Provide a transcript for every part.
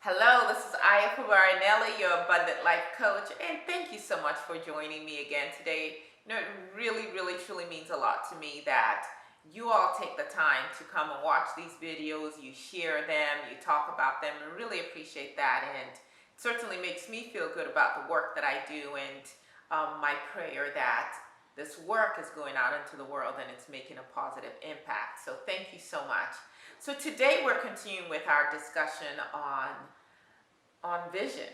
Hello, this is Aya from Eneli, your abundant life coach, and thank you so much for joining me again today. It really, really, truly means a lot to me that you all take the time to come and watch these videos, you share them, you talk about them, and really appreciate that. And it certainly makes me feel good about the work that I do, and my prayer that this work is going out into the world and it's making a positive impact. So thank you so much. So today we're continuing with our discussion on vision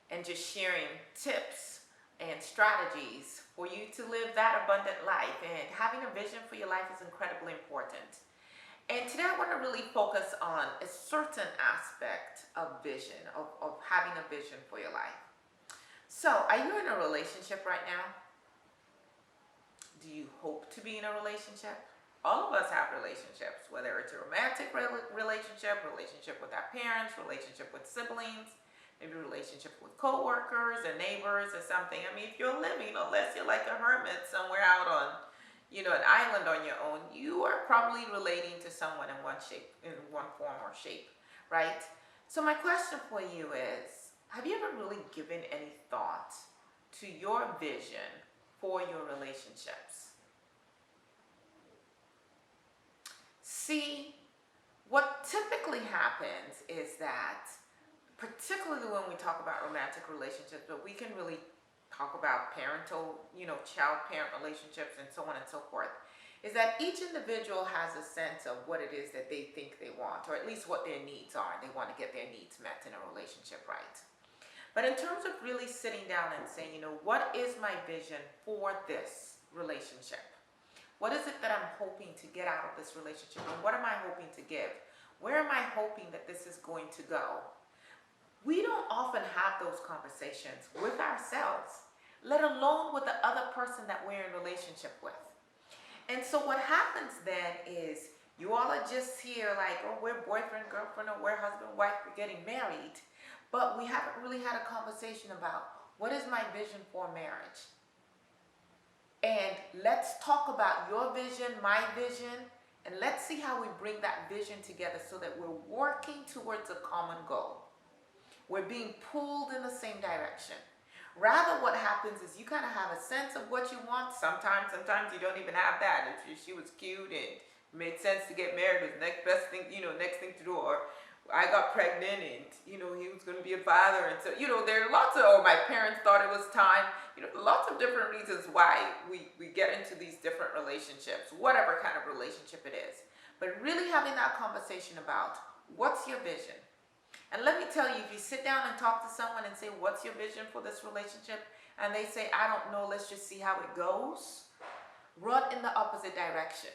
and just sharing tips and strategies for you to live that abundant life. And having a vision for your life is incredibly important. And today I want to really focus on a certain aspect of vision, of having a vision for your life. So, are you in a relationship right now? Do you hope to be in a relationship? All of us have relationships, whether it's a romantic relationship with our parents, relationship with siblings, maybe relationship with co-workers or neighbors or something. I mean, if you're living, unless you're like a hermit somewhere out on, an island on your own, you are probably relating to someone in one form or shape, right? So my question for you is, have you ever really given any thought to your vision for your relationships? See, what typically happens is that, particularly when we talk about romantic relationships, but we can really talk about parental, child-parent relationships and so on and so forth, is that each individual has a sense of what it is that they think they want, or at least what their needs are. They want to get their needs met in a relationship, right? But in terms of really sitting down and saying, what is my vision for this relationship? What is it that I'm hoping to get out of this relationship? And what am I hoping to give? Where am I hoping that this is going to go? We don't often have those conversations with ourselves, let alone with the other person that we're in relationship with. And so what happens then is you all are just here like, oh, we're boyfriend, girlfriend, or we're husband, wife, we're getting married. But we haven't really had a conversation about what is my vision for marriage? And let's talk about your vision, my vision, and let's see how we bring that vision together so that we're working towards a common goal. We're being pulled in the same direction. Rather, what happens is you kind of have a sense of what you want. Sometimes you don't even have that. If she was cute and made sense to get married, was next best thing, next thing to do. Or I got pregnant and, he was going to be a father. And so, there are lots of, or my parents thought it was time. Lots of different reasons why we get into these different relationships, whatever kind of relationship it is. But really having that conversation about what's your vision? And let me tell you, if you sit down and talk to someone and say, what's your vision for this relationship? And they say, I don't know, let's just see how it goes. Run in the opposite direction,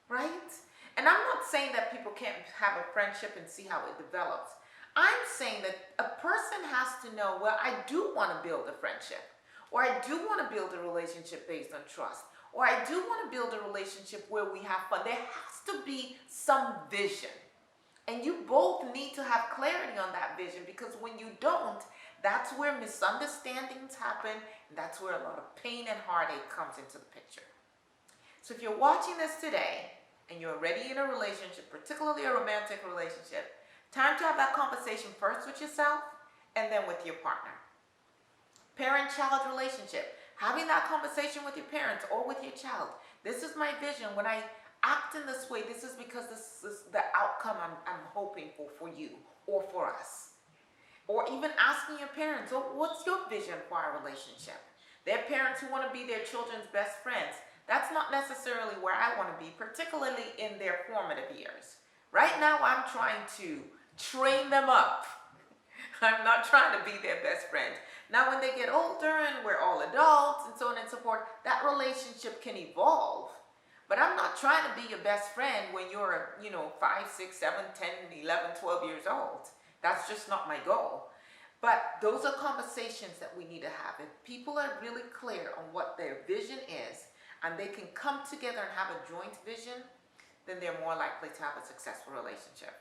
right? And I'm not saying that people can't have a friendship and see how it develops. I'm saying that a person has to know, well, I do want to build a friendship, or I do want to build a relationship based on trust, or I do want to build a relationship where we have fun. There has to be some vision. And you both need to have clarity on that vision, because when you don't, that's where misunderstandings happen, and that's where a lot of pain and heartache comes into the picture. So if you're watching this today, and you're already in a relationship, particularly a romantic relationship, time to have that conversation first with yourself, and then with your partner. Parent-child relationship, having that conversation with your parents or with your child. This is my vision. When I act in this way, this is because this is the outcome I'm hoping for you or for us. Or even asking your parents, oh, what's your vision for our relationship? They're parents who want to be their children's best friends. That's not necessarily where I want to be, particularly in their formative years. Right now, I'm trying to train them up. I'm not trying to be their best friend. Now, when they get older and we're all adults and so on and so forth, that relationship can evolve. But I'm not trying to be your best friend when you're, 5, 6, 7, 10, 11, 12 years old. That's just not my goal. But those are conversations that we need to have. If people are really clear on what their vision is, and they can come together and have a joint vision, then they're more likely to have a successful relationship.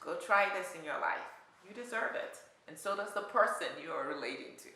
Go try this in your life. You deserve it. And so does the person you are relating to.